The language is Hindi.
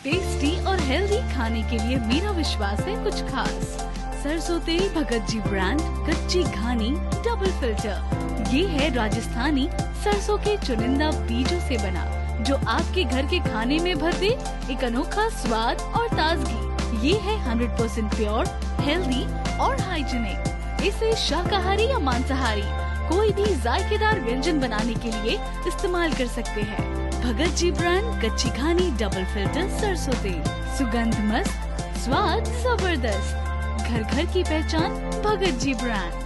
टेस्टी और हेल्दी खाने के लिए मेरा विश्वास है कुछ खास। सरसों तेल भगत जी ब्रांड कच्ची घानी डबल फिल्टर। ये है राजस्थानी सरसों के चुनिंदा बीजों से बना, जो आपके घर के खाने में भर दे एक अनोखा स्वाद और ताजगी। ये है 100% प्योर, हेल्दी और हाइजीनिक। इसे शाकाहारी या मांसाहारी कोई भी जायकेदार व्यंजन बनाने के लिए इस्तेमाल कर सकते हैं। भगत जी ब्रांड कच्ची घानी डबल फिल्टर सरसों तेल, सुगंध मस्त, स्वाद जबरदस्त। घर घर की पहचान भगत जी ब्रांड।